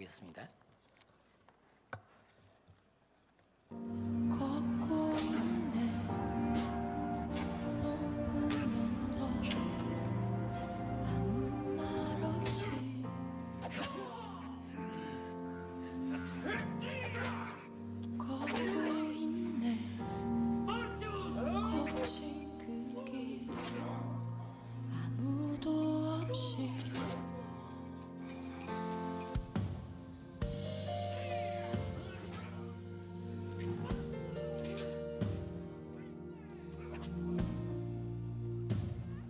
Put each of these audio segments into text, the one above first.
하겠습니다. 걷고 있네 높은 언덕 아무 말 없이 걷고 있네 거친 그 길 아무도 없이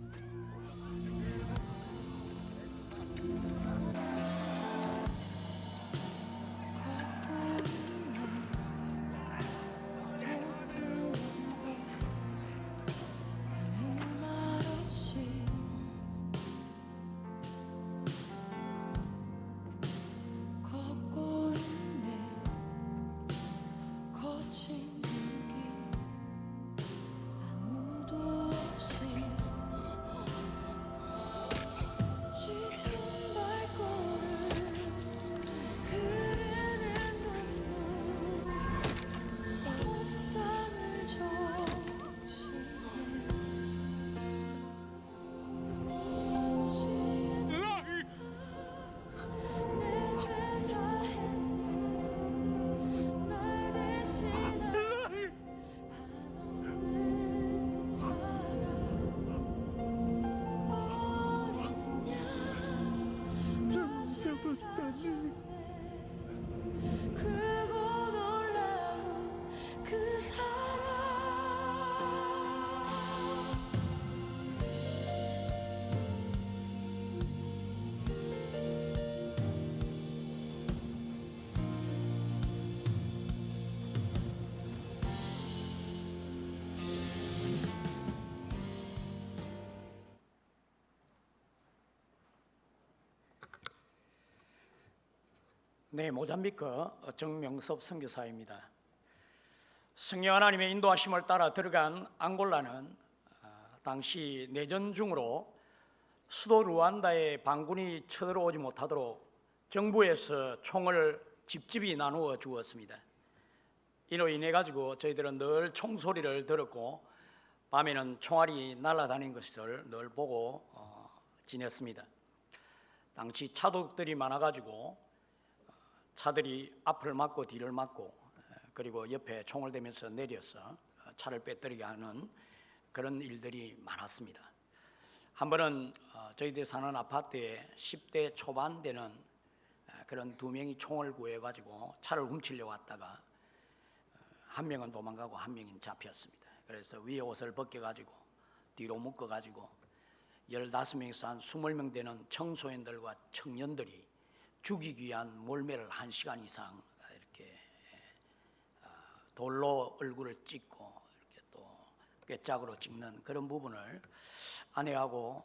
걷고 있네 높은 언덕 아무 말 없이 걷고 있네 거친 그 길 아무도 없이 지친 발걸음 흐르는 눈물 온 땅을 적시네 내 죄 사했니 날 대신하지 한없는 사랑 어린 양 다시 찾았네 크고 놀라운 그 사랑 네, 모잠비크 정명섭 선교사입니다. 성령 하나님의 인도하심을 따라 들어간 앙골라는 당시 내전 중으로 수도 루안다에 반군이 쳐들어오지 못하도록 정부에서 총을 집집이 나누어 주었습니다. 이로 인해 가지고 저희들은 늘 총소리를 들었고 밤에는 총알이 날아다니는 것을 늘 보고 지냈습니다. 당시 차도들이 많아가지고 차들이 앞을 막고 뒤를 막고 그리고 옆에 총을 대면서 내려서 차를 빼뜨리게 하는 그런 일들이 많았습니다. 한 번은 저희들이 사는 아파트에 10대 초반 되는 그런 두 명이 총을 구해가지고 차를 훔치려고 왔다가 한 명은 도망가고 한 명은 잡혔습니다. 그래서 위에 옷을 벗겨가지고 뒤로 묶어가지고 15명에서 한 20명 되는 청소년들과 청년들이 죽이기 위한 몰매를 1시간 이상 이렇게 돌로 얼굴을 찍고 이렇게 또 꾀짝으로 찍는 그런 부분을 아내하고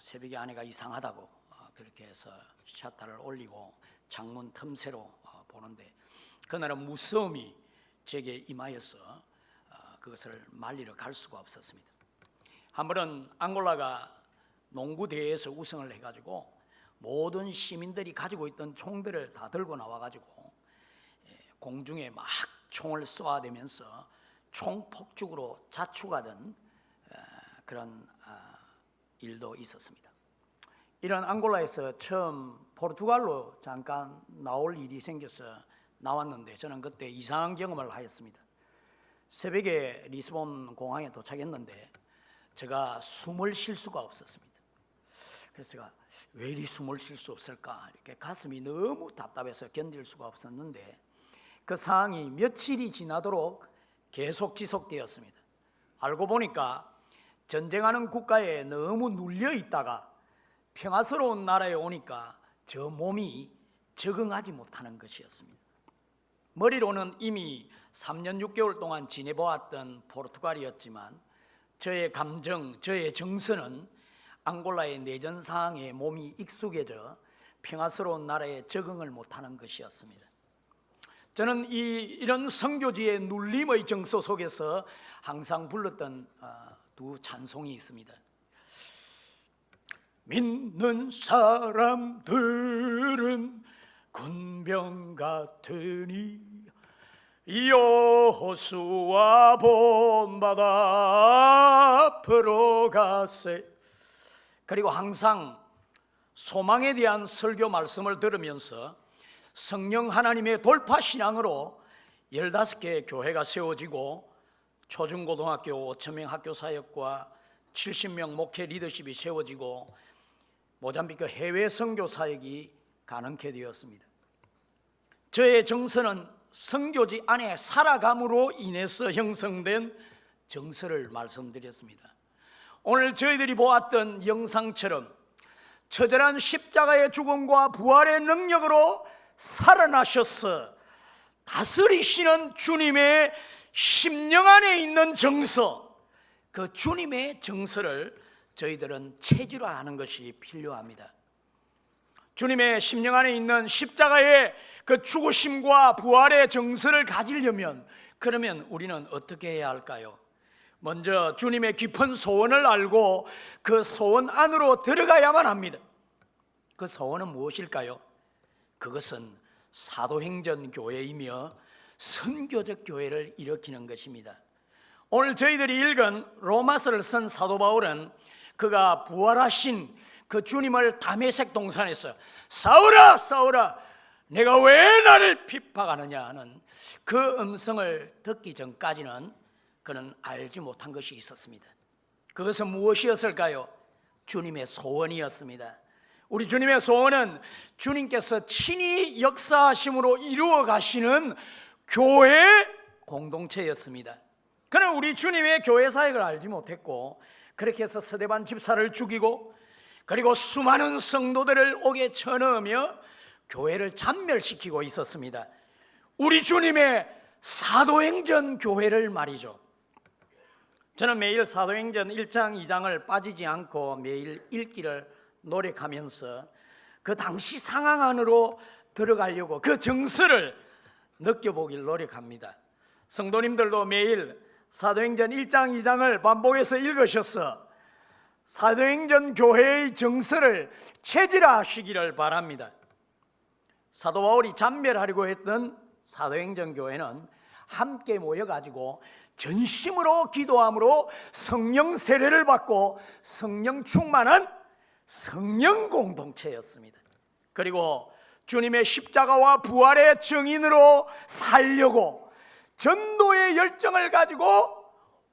새벽에 아내가 이상하다고 그렇게 해서 샤타를 올리고 창문 틈새로 보는데 그날은 무서움이 제게 임하여서 그것을 말리러 갈 수가 없었습니다. 한 번은 앙골라가 농구 대회에서 우승을 해가지고 모든 시민들이 가지고 있던 총들을 다 들고 나와가지고 공중에 막 총을 쏘아대면서 총폭죽으로 자축하던 그런 일도 있었습니다. 이런 앙골라에서 처음 포르투갈로 잠깐 나올 일이 생겨서 나왔는데 저는 그때 이상한 경험을 하였습니다. 새벽에 리스본 공항에 도착했는데 제가 숨을 쉴 수가 없었습니다. 그래서 제가 왜 이리 숨을 쉴 수 없을까 이렇게 가슴이 너무 답답해서 견딜 수가 없었는데 그 상황이 며칠이 지나도록 계속 지속되었습니다. 알고 보니까 전쟁하는 국가에 너무 눌려 있다가 평화스러운 나라에 오니까 저 몸이 적응하지 못하는 것이었습니다. 머리로는 이미 3년 6개월 동안 지내보았던 포르투갈이었지만 저의 감정, 저의 정서는 앙골라의 내전 상황에 몸이 익숙해져 평화스러운 나라에 적응을 못하는 것이었습니다. 저는 이런 선교지의 눌림의 정서 속에서 항상 불렀던 두 찬송이 있습니다. 믿는 사람들은 군병 같으니 여호수아 본바다 앞으로 가세. 그리고 항상 소망에 대한 설교 말씀을 들으면서 성령 하나님의 돌파 신앙으로 15개의 교회가 세워지고 초중고등학교 5,000명 학교 사역과 70명 목회 리더십이 세워지고 모잠비크 해외 선교 사역이 가능케 되었습니다. 저의 정서는 선교지 안에 살아감으로 인해서 형성된 정서를 말씀드렸습니다. 오늘 저희들이 보았던 영상처럼 처절한 십자가의 죽음과 부활의 능력으로 살아나셔서 다스리시는 주님의 심령 안에 있는 정서, 그 주님의 정서를 저희들은 체질화하는 것이 필요합니다. 주님의 심령 안에 있는 십자가의 그 죽으심과 부활의 정서를 가지려면, 그러면 우리는 어떻게 해야 할까요? 먼저 주님의 깊은 소원을 알고 그 소원 안으로 들어가야만 합니다. 그 소원은 무엇일까요? 그것은 사도행전 교회이며 선교적 교회를 일으키는 것입니다. 오늘 저희들이 읽은 로마서를 쓴 사도 바울은 그가 부활하신 그 주님을 다메섹 동산에서 사울아 사울아 내가 왜 나를 핍박하느냐 하는 그 음성을 듣기 전까지는 그는 알지 못한 것이 있었습니다. 그것은 무엇이었을까요? 주님의 소원이었습니다. 우리 주님의 소원은 주님께서 친히 역사하심으로 이루어 가시는 교회 공동체였습니다. 그는 우리 주님의 교회 사역을 알지 못했고, 그렇게 해서 스데반 집사를 죽이고 그리고 수많은 성도들을 옥에 쳐넣으며 교회를 잔멸시키고 있었습니다. 우리 주님의 사도행전 교회를 말이죠. 저는 매일 사도행전 1장 2장을 빠지지 않고 매일 읽기를 노력하면서 그 당시 상황 안으로 들어가려고 그 정서를 느껴보길 노력합니다. 성도님들도 매일 사도행전 1장 2장을 반복해서 읽으셔서 사도행전 교회의 정서를 체질화하시기를 바랍니다. 사도 바울이 잔멸하려고 했던 사도행전 교회는 함께 모여가지고 전심으로 기도함으로 성령 세례를 받고 성령 충만한 성령 공동체였습니다. 그리고 주님의 십자가와 부활의 증인으로 살려고 전도의 열정을 가지고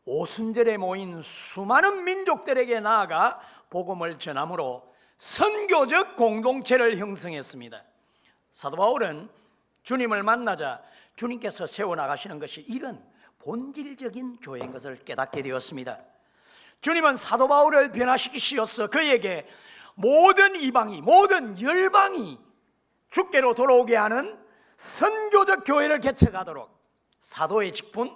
오순절에 모인 수많은 민족들에게 나아가 복음을 전함으로 선교적 공동체를 형성했습니다. 사도 바울은 주님을 만나자 주님께서 세워나가시는 것이 이런 본질적인 교회인 것을 깨닫게 되었습니다. 주님은 사도 바울을 변화시키시어서 그에게 모든 이방이, 모든 열방이 주께로 돌아오게 하는 선교적 교회를 개척하도록 사도의 직분,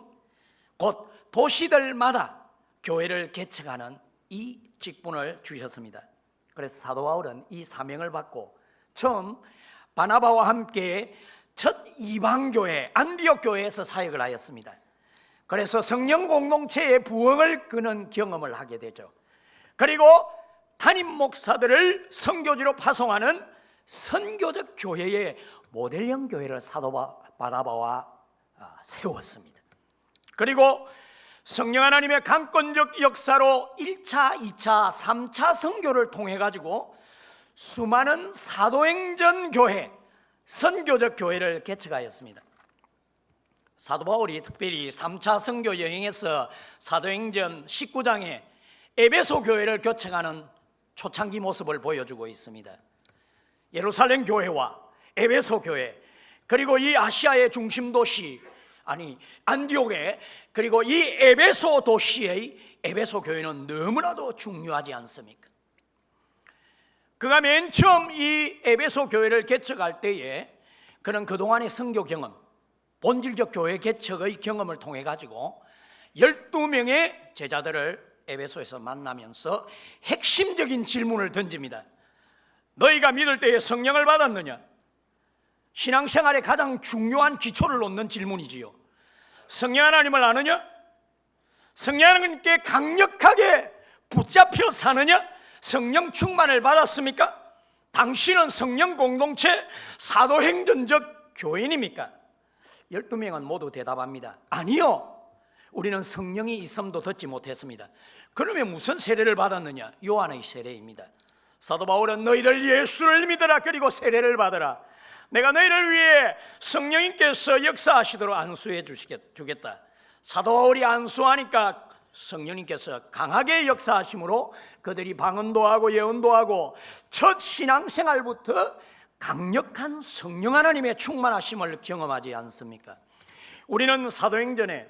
곧 도시들마다 교회를 개척하는 이 직분을 주셨습니다. 그래서 사도 바울은 이 사명을 받고 처음 바나바와 함께 첫 이방교회 안디옥 교회에서 사역을 하였습니다. 그래서 성령 공동체의 부흥을 그는 경험을 하게 되죠. 그리고 담임 목사들을 선교지로 파송하는 선교적 교회의 모델형 교회를 사도 바나바와 세웠습니다. 그리고 성령 하나님의 강권적 역사로 1차, 2차, 3차 선교를 통해 가지고 수많은 사도행전 교회, 선교적 교회를 개척하였습니다. 사도 바울이 특별히 3차 선교 여행에서 사도행전 19장에 에베소 교회를 개척하는 초창기 모습을 보여주고 있습니다. 예루살렘 교회와 에베소 교회, 그리고 이 아시아의 중심 도시 안디옥에, 그리고 이 에베소 도시의 에베소 교회는 너무나도 중요하지 않습니까? 그가 맨 처음 이 에베소 교회를 개척할 때에 그는 그동안의 선교 경험, 본질적 교회 개척의 경험을 통해 가지고 12명의 제자들을 에베소에서 만나면서 핵심적인 질문을 던집니다. 너희가 믿을 때에 성령을 받았느냐? 신앙생활의 가장 중요한 기초를 놓는 질문이지요. 성령 하나님을 아느냐? 성령 하나님께 강력하게 붙잡혀 사느냐? 성령 충만을 받았습니까? 당신은 성령 공동체 사도행전적 교인입니까? 12명은 모두 대답합니다. 아니요, 우리는 성령이 있음도 듣지 못했습니다. 그러면 무슨 세례를 받았느냐? 요한의 세례입니다. 사도 바울은 너희들 예수를 믿어라, 그리고 세례를 받아라. 내가 너희를 위해 성령님께서 역사하시도록 안수해 주겠다. 사도 바울이 안수하니까 성령님께서 강하게 역사하심으로 그들이 방언도 하고 예언도 하고 첫 신앙생활부터 강력한 성령 하나님의 충만하심을 경험하지 않습니까? 우리는 사도행전에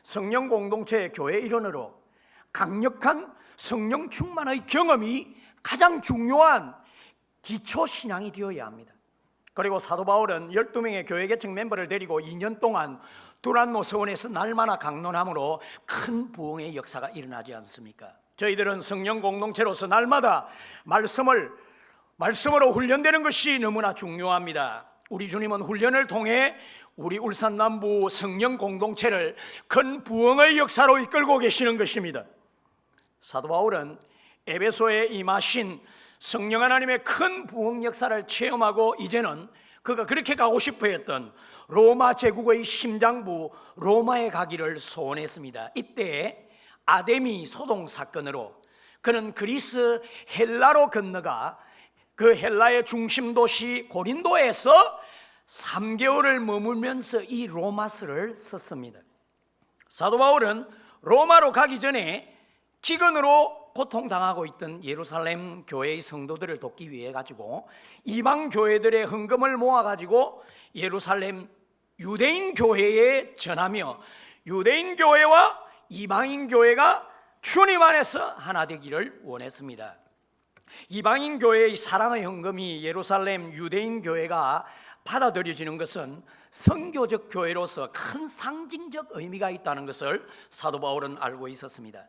성령 공동체의 교회 일원으로 강력한 성령 충만의 경험이 가장 중요한 기초 신앙이 되어야 합니다. 그리고 사도 바울은 12명의 교회 개척 멤버를 데리고 2년 동안 두란노 서원에서 날마다 강론함으로 큰 부흥의 역사가 일어나지 않습니까? 저희들은 성령 공동체로서 날마다 말씀으로 훈련되는 것이 너무나 중요합니다. 우리 주님은 훈련을 통해 우리 울산 남부 성령 공동체를 큰 부흥의 역사로 이끌고 계시는 것입니다. 사도 바울은 에베소에 임하신 성령 하나님의 큰 부흥 역사를 체험하고 이제는 그가 그렇게 가고 싶어 했던 로마 제국의 심장부 로마에 가기를 소원했습니다. 이때 아데미 소동 사건으로 그는 그리스 헬라로 건너가 그 헬라의 중심 도시 고린도에서 3개월을 머물면서 이 로마서를 썼습니다. 사도 바울은 로마로 가기 전에 기근으로 고통당하고 있던 예루살렘 교회의 성도들을 돕기 위해 가지고 이방 교회들의 헌금을 모아 가지고 예루살렘 유대인 교회에 전하며 유대인 교회와 이방인 교회가 주님 안에서 하나 되기를 원했습니다. 이방인 교회의 사랑의 헌금이 예루살렘 유대인 교회가 받아들여지는 것은 선교적 교회로서 큰 상징적 의미가 있다는 것을 사도 바울은 알고 있었습니다.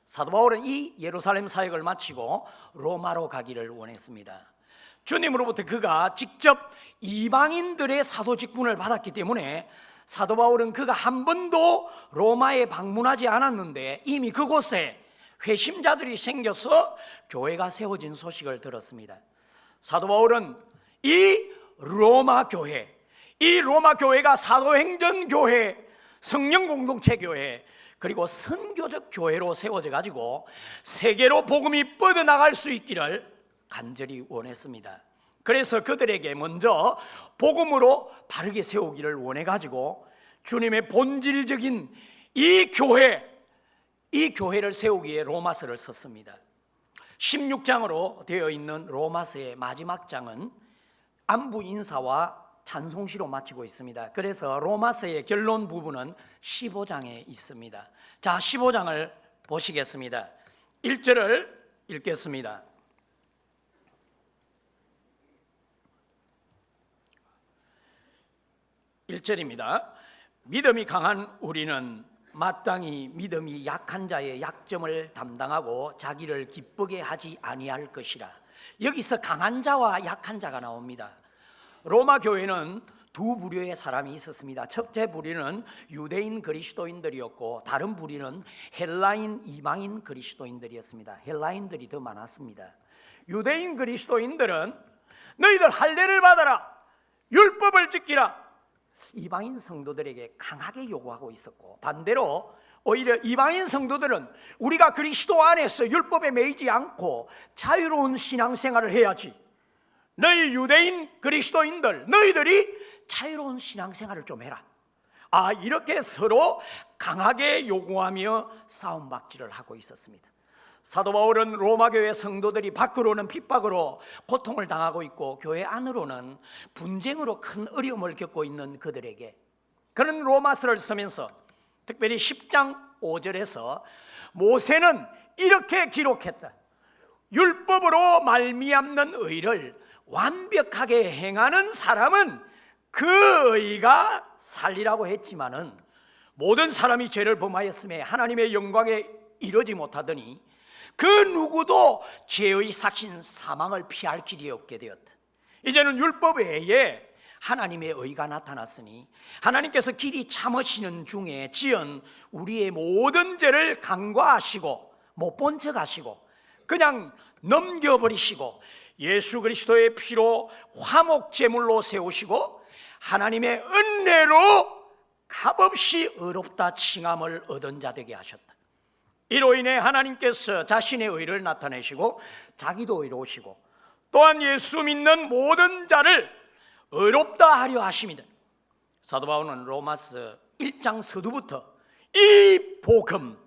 사도 바울은 이 예루살렘 사역을 마치고 로마로 가기를 원했습니다. 주님으로부터 그가 직접 이방인들의 사도 직분을 받았기 때문에 사도 바울은 그가 한 번도 로마에 방문하지 않았는데 이미 그곳에 회심자들이 생겨서 교회가 세워진 소식을 들었습니다. 사도 바울은 이 로마 교회가 사도행전 교회, 성령 공동체 교회, 그리고 선교적 교회로 세워져 가지고 세계로 복음이 뻗어나갈 수 있기를 간절히 원했습니다. 그래서 그들에게 먼저 복음으로 바르게 세우기를 원해 가지고 주님의 본질적인 이 교회를 세우기 위해 로마서를 썼습니다. 16장으로 되어 있는 로마서의 마지막 장은 안부 인사와 찬송시로 마치고 있습니다. 그래서 로마서의 결론 부분은 15장에 있습니다. 자, 15장을 보시겠습니다. 1절을 읽겠습니다. 1절입니다. 믿음이 강한 우리는 마땅히 믿음이 약한 자의 약점을 담당하고 자기를 기쁘게 하지 아니할 것이라. 여기서 강한 자와 약한 자가 나옵니다. 로마 교회는 두 부류의 사람이 있었습니다. 첫째 부류는 유대인 그리스도인들이었고 다른 부류는 헬라인 이방인 그리스도인들이었습니다. 헬라인들이 더 많았습니다. 유대인 그리스도인들은 너희들 할례를 받아라, 율법을 지키라, 이방인 성도들에게 강하게 요구하고 있었고, 반대로 오히려 이방인 성도들은 우리가 그리스도 안에서 율법에 매이지 않고 자유로운 신앙생활을 해야지, 너희 유대인 그리스도인들 너희들이 자유로운 신앙생활을 좀 해라, 이렇게 서로 강하게 요구하며 싸움박질을 하고 있었습니다. 사도 바울은 로마 교회 성도들이 밖으로는 핍박으로 고통을 당하고 있고 교회 안으로는 분쟁으로 큰 어려움을 겪고 있는 그들에게 그런 로마서를 쓰면서 특별히 10장 5절에서 모세는 이렇게 기록했다. 율법으로 말미암는 의를 완벽하게 행하는 사람은 그 의가 살리라고 했지만은 모든 사람이 죄를 범하였음에 하나님의 영광에 이르지 못하더니 그 누구도 죄의 삭신 사망을 피할 길이 없게 되었다. 이제는 율법 외에 하나님의 의가 나타났으니 하나님께서 길이 참으시는 중에 지은 우리의 모든 죄를 간과하시고 못 본 척 하시고 그냥 넘겨버리시고 예수 그리스도의 피로 화목 제물로 세우시고 하나님의 은혜로 값없이 의롭다 칭함을 얻은 자 되게 하셨다. 이로 인해 하나님께서 자신의 의를 나타내시고 자기도 의로우시고 또한 예수 믿는 모든 자를 의롭다 하려 하심이다. 사도 바울은 로마서 1장 서두부터 이 복음,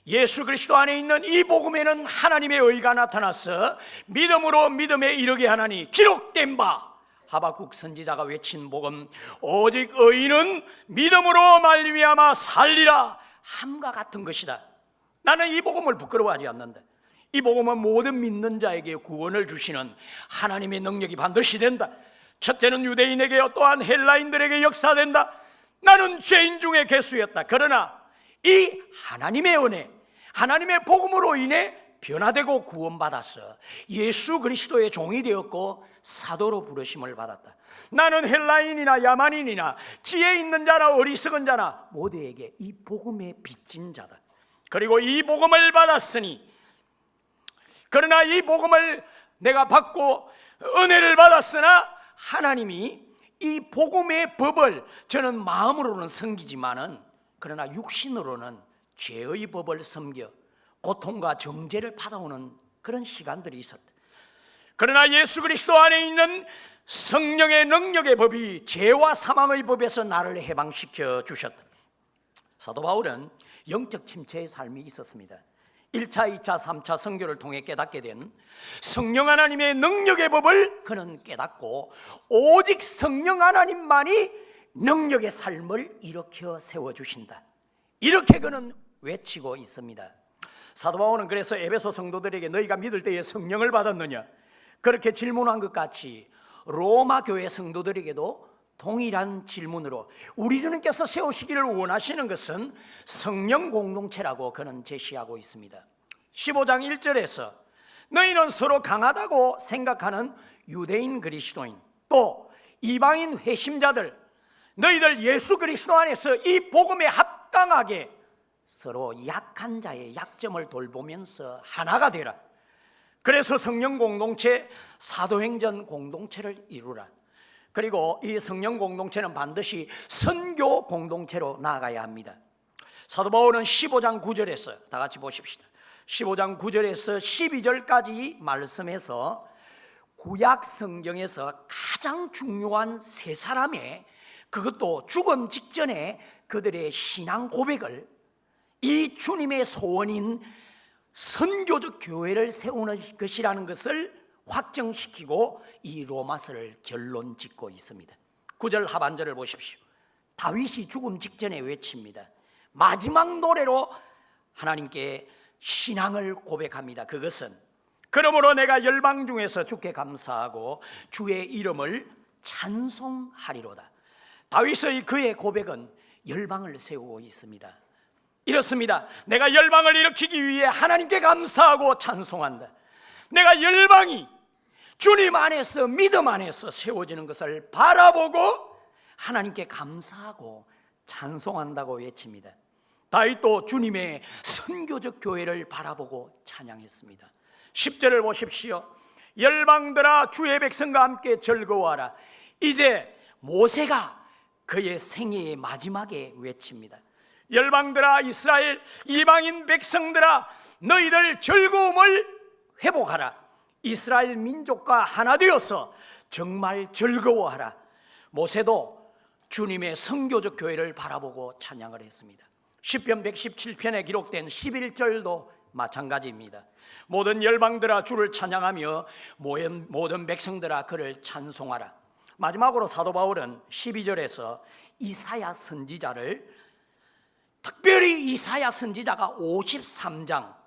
예수 그리스도 안에 있는 이 복음에는 하나님의 의가 나타나서 믿음으로 믿음에 이르게 하나니 기록된 바, 하박국 선지자가 외친 복음, 오직 의인은 믿음으로 말미암아 살리라 함과 같은 것이다. 나는 이 복음을 부끄러워하지 않는다. 이 복음은 모든 믿는 자에게 구원을 주시는 하나님의 능력이 반드시 된다. 첫째는 유대인에게 또한 헬라인들에게 역사된다. 나는 죄인 중에 괴수였다. 그러나 이 하나님의 은혜, 하나님의 복음으로 인해 변화되고 구원받았어 예수 그리스도의 종이 되었고 사도로 부르심을 받았다. 나는 헬라인이나 야만인이나 지혜 있는 자나 어리석은 자나 모두에게 이 복음에 빚진 자다. 그리고 이 복음을 받았으니, 그러나 이 복음을 내가 받고 은혜를 받았으나 하나님이 이 복음의 법을 저는 마음으로는 섬기지만은 그러나 육신으로는 죄의 법을 섬겨 고통과 정죄를 받아오는 그런 시간들이 있었다. 그러나 예수 그리스도 안에 있는 성령의 능력의 법이 죄와 사망의 법에서 나를 해방시켜 주셨다. 사도 바울은 영적 침체의 삶이 있었습니다. 1차, 2차, 3차 선교를 통해 깨닫게 된 성령 하나님의 능력의 법을 그는 깨닫고 오직 성령 하나님만이 능력의 삶을 일으켜 세워주신다, 이렇게 그는 외치고 있습니다. 사도 바울은 그래서 에베소 성도들에게 너희가 믿을 때에 성령을 받았느냐, 그렇게 질문한 것 같이 로마 교회 성도들에게도 동일한 질문으로 우리 주님께서 세우시기를 원하시는 것은 성령 공동체라고 그는 제시하고 있습니다. 15장 1절에서 너희는 서로 강하다고 생각하는 유대인 그리스도인 또 이방인 회심자들, 너희들 예수 그리스도 안에서 이 복음에 합당하게 서로 약한 자의 약점을 돌보면서 하나가 되라. 그래서 성령 공동체, 사도행전 공동체를 이루라. 그리고 이 성령 공동체는 반드시 선교 공동체로 나아가야 합니다. 사도 바울은 15장 9절에서 다 같이 보십시다. 15장 9절에서 12절까지 말씀에서 구약 성경에서 가장 중요한 세 사람의, 그것도 죽음 직전에 그들의 신앙 고백을, 이 주님의 소원인 선교적 교회를 세우는 것이라는 것을 확정시키고 이 로마서를 결론 짓고 있습니다. 9절 하반절을 보십시오. 다윗이 죽음 직전에 외칩니다. 마지막 노래로 하나님께 신앙을 고백합니다. 그것은 그러므로 내가 열방 중에서 주께 감사하고 주의 이름을 찬송하리로다. 다윗의 그의 고백은 열방을 세우고 있습니다. 이렇습니다. 내가 열방을 일으키기 위해 하나님께 감사하고 찬송한다. 내가 열방이 주님 안에서, 믿음 안에서 세워지는 것을 바라보고 하나님께 감사하고 찬송한다고 외칩니다. 다윗도 주님의 선교적 교회를 바라보고 찬양했습니다. 10절을 보십시오. 열방들아 주의 백성과 함께 즐거워하라. 이제 모세가 그의 생애의 마지막에 외칩니다. 열방들아, 이스라엘 이방인 백성들아, 너희들 즐거움을 회복하라. 이스라엘 민족과 하나 되어서 정말 즐거워하라. 모세도 주님의 선교적 교회를 바라보고 찬양을 했습니다. 시편 117편에 기록된 11절도 마찬가지입니다. 모든 열방들아 주를 찬양하며 모든 백성들아 그를 찬송하라. 마지막으로 사도 바울은 12절에서 이사야 선지자를, 특별히 이사야 선지자가 53장,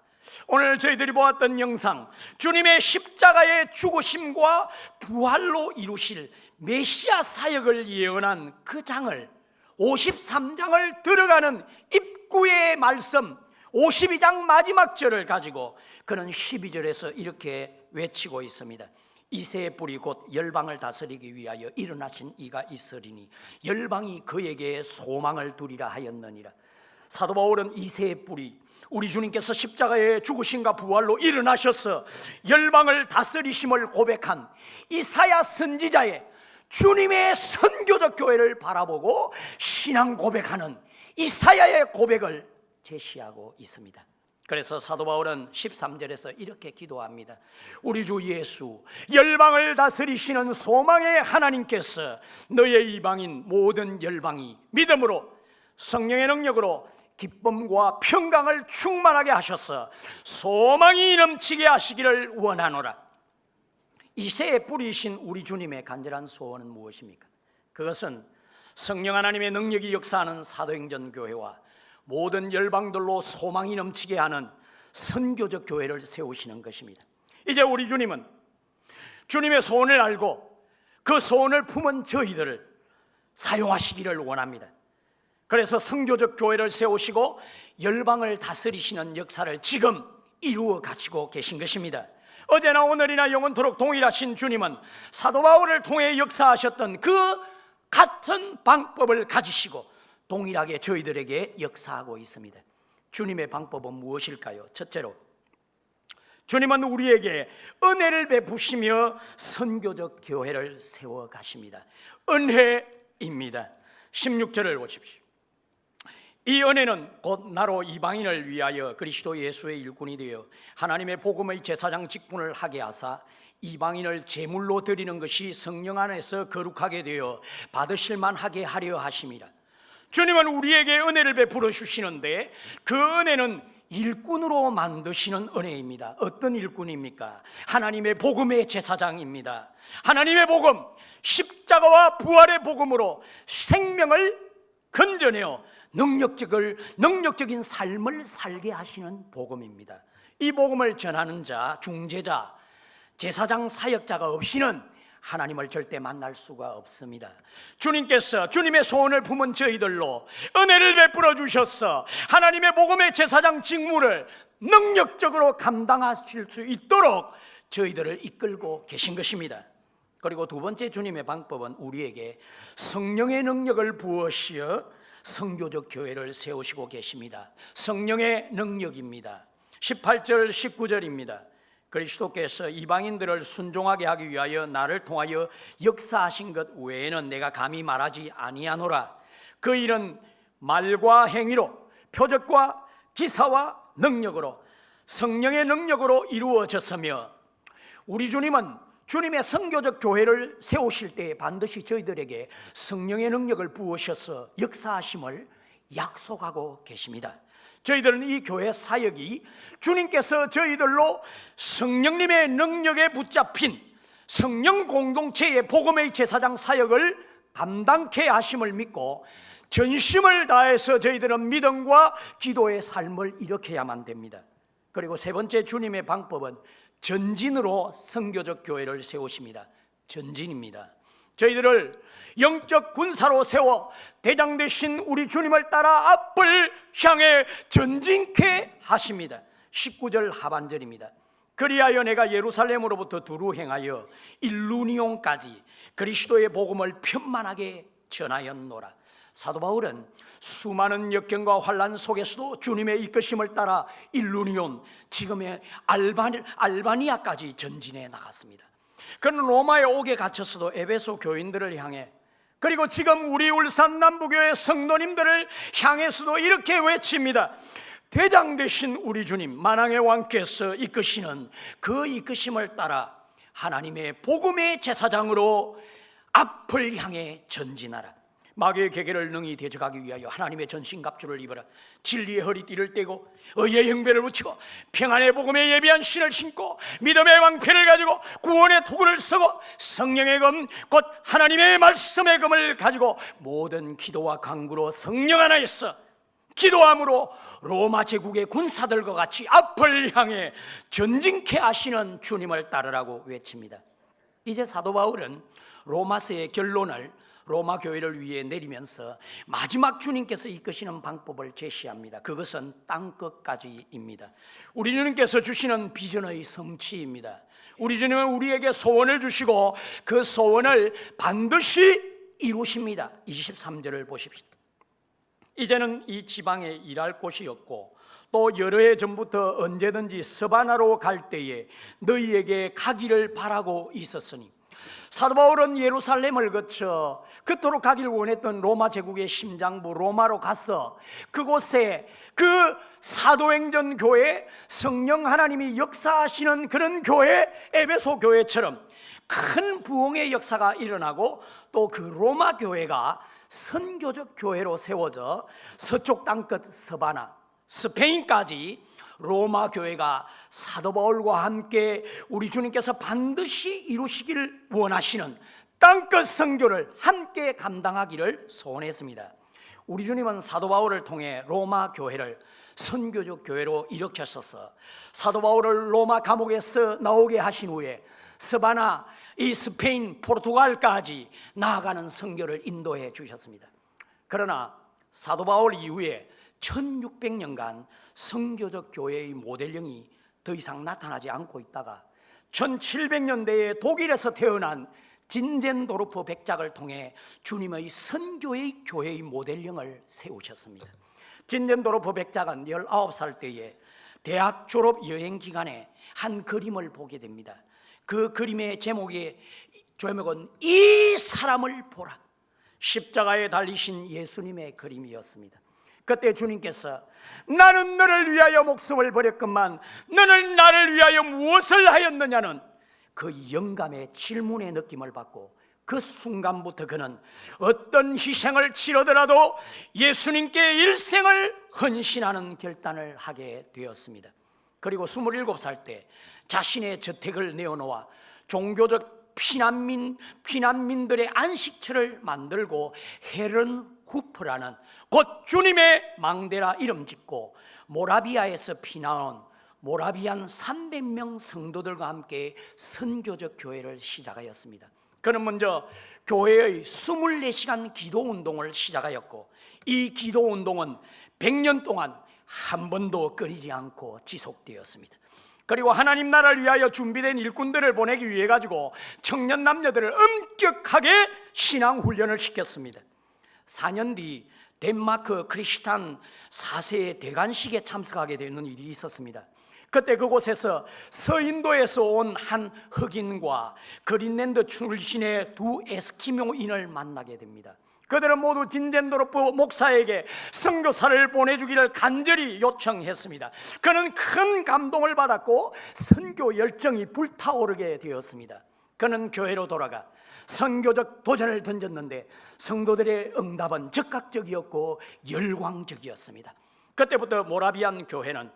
오늘 저희들이 보았던 영상, 주님의 십자가의 죽으심과 부활로 이루실 메시아 사역을 예언한 그 장을, 53장을 들어가는 입구의 말씀 52장 마지막 절을 가지고 그는 12절에서 이렇게 외치고 있습니다. 이새의 뿔이 곧 열방을 다스리기 위하여 일어나신 이가 있으리니 열방이 그에게 소망을 두리라 하였느니라. 사도 바울은 이새의 뿌리, 우리 주님께서 십자가에 죽으신가 부활로 일어나셔서 열방을 다스리심을 고백한 이사야 선지자의 주님의 선교적 교회를 바라보고 신앙 고백하는 이사야의 고백을 제시하고 있습니다. 그래서 사도 바울은 13절에서 이렇게 기도합니다. 우리 주 예수, 열방을 다스리시는 소망의 하나님께서 너의 이방인 모든 열방이 믿음으로 성령의 능력으로 기쁨과 평강을 충만하게 하셔서 소망이 넘치게 하시기를 원하노라. 이새의 뿌리이신 우리 주님의 간절한 소원은 무엇입니까? 그것은 성령 하나님의 능력이 역사하는 사도행전 교회와 모든 열방들로 소망이 넘치게 하는 선교적 교회를 세우시는 것입니다. 이제 우리 주님은 주님의 소원을 알고 그 소원을 품은 저희들을 사용하시기를 원합니다. 그래서 선교적 교회를 세우시고 열방을 다스리시는 역사를 지금 이루어 가시고 계신 것입니다. 어제나 오늘이나 영원토록 동일하신 주님은 사도 바울을 통해 역사하셨던 그 같은 방법을 가지시고 동일하게 저희들에게 역사하고 있습니다. 주님의 방법은 무엇일까요? 첫째로, 주님은 우리에게 은혜를 베푸시며 선교적 교회를 세워 가십니다. 은혜입니다. 16절을 보십시오. 이 은혜는 곧 나로 이방인을 위하여 그리스도 예수의 일꾼이 되어 하나님의 복음의 제사장 직분을 하게 하사 이방인을 제물로 드리는 것이 성령 안에서 거룩하게 되어 받으실 만하게 하려 하심이라. 주님은 우리에게 은혜를 베풀어 주시는데 그 은혜는 일꾼으로 만드시는 은혜입니다. 어떤 일꾼입니까? 하나님의 복음의 제사장입니다. 하나님의 복음, 십자가와 부활의 복음으로 생명을 건져내어 능력적인 삶을 살게 하시는 복음입니다. 이 복음을 전하는 자, 중재자, 제사장 사역자가 없이는 하나님을 절대 만날 수가 없습니다. 주님께서 주님의 소원을 품은 저희들로 은혜를 베풀어 주셔서 하나님의 복음의 제사장 직무를 능력적으로 감당하실 수 있도록 저희들을 이끌고 계신 것입니다. 그리고 두 번째 주님의 방법은 우리에게 성령의 능력을 부으시어 선교적 교회를 세우시고 계십니다. 성령의 능력입니다. 18절 19절입니다. 그리스도께서 이방인들을 순종하게 하기 위하여 나를 통하여 역사하신 것 외에는 내가 감히 말하지 아니하노라. 그 일은 말과 행위로 표적과 기사와 능력으로 성령의 능력으로 이루어졌으며 우리 주님은 주님의 선교적 교회를 세우실 때 반드시 저희들에게 성령의 능력을 부으셔서 역사하심을 약속하고 계십니다. 저희들은 이 교회 사역이 주님께서 저희들로 성령님의 능력에 붙잡힌 성령 공동체의 복음의 제사장 사역을 감당케 하심을 믿고 전심을 다해서 저희들은 믿음과 기도의 삶을 일으켜야만 됩니다. 그리고 세 번째 주님의 방법은 전진으로 선교적 교회를 세우십니다. 전진입니다. 저희들을 영적 군사로 세워 대장 되신 우리 주님을 따라 앞을 향해 전진케 하십니다. 19절 하반절입니다. 그리하여 내가 예루살렘으로부터 두루 행하여 일루니온까지 그리스도의 복음을 편만하게 전하였노라. 사도 바울은 수많은 역경과 환난 속에서도 주님의 이끄심을 따라 일루니온, 지금의 알바니아까지 전진해 나갔습니다. 그는 로마에 옥에 갇혔어도 에베소 교인들을 향해, 그리고 지금 우리 울산 남부교회 성도님들을 향해서도 이렇게 외칩니다. 대장 되신 우리 주님 만왕의 왕께서 이끄시는 그 이끄심을 따라 하나님의 복음의 제사장으로 앞을 향해 전진하라. 마귀의 계계를 능히 대적하기 위하여 하나님의 전신갑주를 입어라. 진리의 허리띠를 떼고 의의 형배를 붙이고 평안의 복음에 예비한 신을 신고 믿음의 방패를 가지고 구원의 도구를 쓰고 성령의 금 곧 하나님의 말씀의 금을 가지고 모든 기도와 간구로 성령 안에서 기도함으로 로마 제국의 군사들과 같이 앞을 향해 전진케 하시는 주님을 따르라고 외칩니다. 이제 사도 바울은 로마서의 결론을 로마 교회를 위해 내리면서 마지막 주님께서 이끄시는 방법을 제시합니다. 그것은 땅끝까지입니다. 우리 주님께서 주시는 비전의 성취입니다. 우리 주님은 우리에게 소원을 주시고 그 소원을 반드시 이루십니다. 23절을 보십시오. 이제는 이 지방에 일할 곳이 없고 또 여러 해 전부터 언제든지 서바나로 갈 때에 너희에게 가기를 바라고 있었으니 사도 바울은 예루살렘을 거쳐 그토록 가기를 원했던 로마 제국의 심장부 로마로 가서 그곳에 그 사도행전 교회, 성령 하나님이 역사하시는 그런 교회, 에베소 교회처럼 큰 부흥의 역사가 일어나고 또 그 로마 교회가 선교적 교회로 세워져 서쪽 땅끝 서바나, 스페인까지 로마 교회가 사도 바울과 함께 우리 주님께서 반드시 이루시기를 원하시는 땅끝 선교를 함께 감당하기를 소원했습니다. 우리 주님은 사도 바울을 통해 로마 교회를 선교적 교회로 일으켰어서 사도 바울을 로마 감옥에서 나오게 하신 후에 스바나, 이 스페인, 포르투갈까지 나아가는 선교를 인도해 주셨습니다. 그러나 사도 바울 이후에 1600년간 선교적 교회의 모델령이 더 이상 나타나지 않고 있다가 1700년대에 독일에서 태어난 진젠도르프 백작을 통해 주님의 선교의 교회의 모델령을 세우셨습니다. 진젠도르프 백작은 19살 때에 대학 졸업 여행 기간에 한 그림을 보게 됩니다. 그 그림의 제목은 이 사람을 보라, 십자가에 달리신 예수님의 그림이었습니다. 그때 주님께서 나는 너를 위하여 목숨을 버렸건만 너는 나를 위하여 무엇을 하였느냐는 그 영감의 질문의 느낌을 받고 그 순간부터 그는 어떤 희생을 치르더라도 예수님께 일생을 헌신하는 결단을 하게 되었습니다. 그리고 27살 때 자신의 저택을 내어놓아 종교적 피난민들의 안식처를 만들고 헤른 후프라는 곧 주님의 망대라 이름 짓고 모라비아에서 피나온 모라비안 300명 성도들과 함께 선교적 교회를 시작하였습니다. 그는 먼저 교회의 24시간 기도운동을 시작하였고 이 기도운동은 100년 동안 한 번도 끊이지 않고 지속되었습니다. 그리고 하나님 나라를 위하여 준비된 일꾼들을 보내기 위해 가지고 청년 남녀들을 엄격하게 신앙훈련을 시켰습니다. 4년 뒤 덴마크 크리스탄 4세의 대관식에 참석하게 되는 일이 있었습니다. 그때 그곳에서 서인도에서 온 한 흑인과 그린랜드 출신의 두 에스키모인을 만나게 됩니다. 그들은 모두 진젠도르프 목사에게 선교사를 보내주기를 간절히 요청했습니다. 그는 큰 감동을 받았고 선교 열정이 불타오르게 되었습니다. 그는 교회로 돌아가 선교적 도전을 던졌는데 성도들의 응답은 즉각적이었고 열광적이었습니다. 그때부터 모라비안 교회는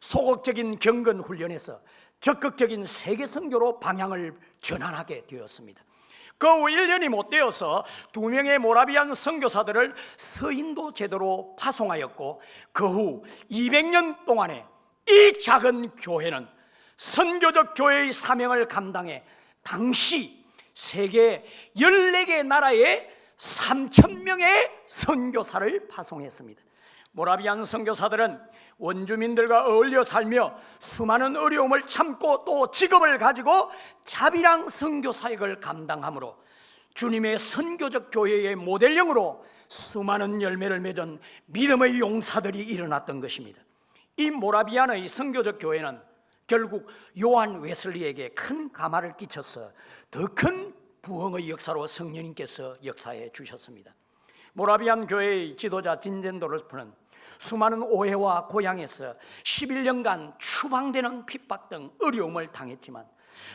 소극적인 경건 훈련에서 적극적인 세계 선교로 방향을 전환하게 되었습니다. 그 후 1년이 못 되어서 2명의 모라비안 선교사들을 서인도 제도로 파송하였고 그 후 200년 동안에 이 작은 교회는 선교적 교회의 사명을 감당해 당시 세계 14개 나라에 3,000명의 선교사를 파송했습니다. 모라비안 선교사들은 원주민들과 어울려 살며 수많은 어려움을 참고 또 직업을 가지고 자비랑 선교 사역을 감당함으로 주님의 선교적 교회의 모델령으로 수많은 열매를 맺은 믿음의 용사들이 일어났던 것입니다. 이 모라비안의 선교적 교회는 결국 요한 웨슬리에게 큰 가마를 끼쳐서 더 큰 부흥의 역사로 성령님께서 역사해 주셨습니다. 모라비안 교회의 지도자 진젠도르프는 수많은 오해와 고향에서 11년간 추방되는 핍박 등 어려움을 당했지만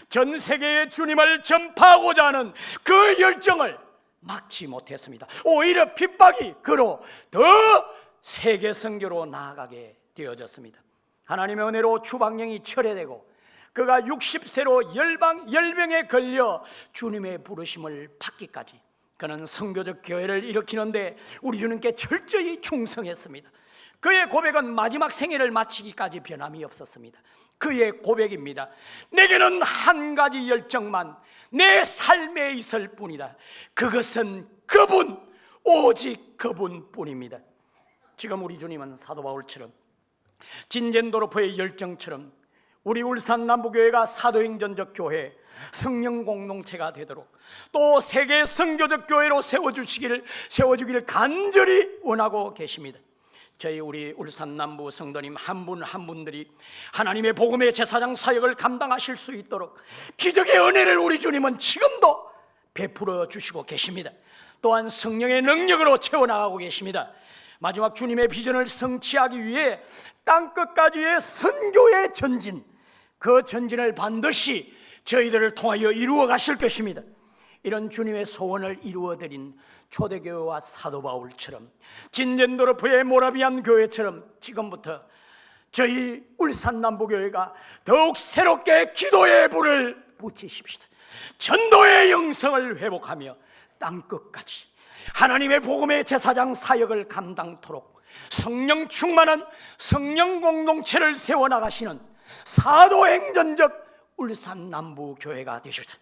전 세계에 주님을 전파하고자 하는 그 열정을 막지 못했습니다. 오히려 핍박이 그로 더 세계 선교로 나아가게 되어졌습니다. 하나님의 은혜로 추방령이 철회되고 그가 60세로 열병에 걸려 주님의 부르심을 받기까지 그는 선교적 교회를 일으키는데 우리 주님께 철저히 충성했습니다. 그의 고백은 마지막 생애를 마치기까지 변함이 없었습니다. 그의 고백입니다. 내게는 한 가지 열정만 내 삶에 있을 뿐이다. 그것은 그분, 오직 그분뿐입니다. 지금 우리 주님은 사도 바울처럼 진젠도르프의 열정처럼 우리 울산 남부교회가 사도행전적 교회, 성령 공동체가 되도록 또 세계 선교적 교회로 세워주기를 간절히 원하고 계십니다. 저희 우리 울산 남부 성도님 한 분 한 분들이 하나님의 복음의 제사장 사역을 감당하실 수 있도록 기적의 은혜를 우리 주님은 지금도 베풀어 주시고 계십니다. 또한 성령의 능력으로 채워나가고 계십니다. 마지막 주님의 비전을 성취하기 위해 땅끝까지의 선교의 전진, 그 전진을 반드시 저희들을 통하여 이루어 가실 것입니다. 이런 주님의 소원을 이루어드린 초대교회와 사도 바울처럼, 진젠도르프의 모라비안 교회처럼 지금부터 저희 울산 남부교회가 더욱 새롭게 기도의 불을 붙이십시다. 전도의 영성을 회복하며 땅끝까지 하나님의 복음의 제사장 사역을 감당토록 성령 충만한 성령 공동체를 세워나가시는 사도행전적 울산 남부교회가 되십시다.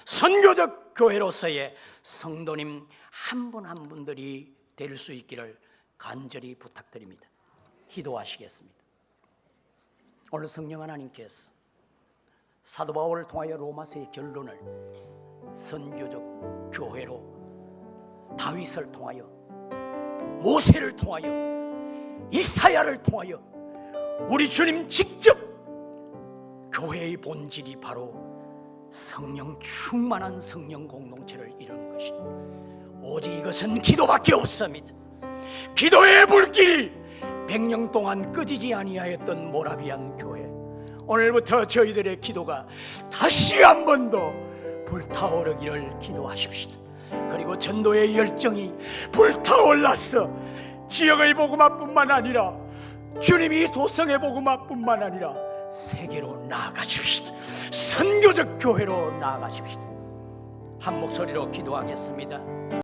선교적 교회로서의 성도님 한 분 한 분들이 될 수 있기를 간절히 부탁드립니다. 기도하시겠습니다. 오늘 성령 하나님께서 사도 바울을 통하여 로마서의 결론을 선교적 교회로 다윗을 통하여, 모세를 통하여, 이사야를 통하여 우리 주님 직접 교회의 본질이 바로 성령 충만한 성령 공동체를 이루는 것입니다. 오직 이것은 기도밖에 없습니다. 기도의 불길이 100년 동안 끄지지 아니하였던 모라비안 교회, 오늘부터 저희들의 기도가 다시 한 번 더 불타오르기를 기도하십시다. 그리고 전도의 열정이 불타올라서 지역의 복음화뿐만 아니라 주님이 도성의 복음화뿐만 아니라 세계로 나아가십시다. 선교적 교회로 나아가십시다. 한 목소리로 기도하겠습니다.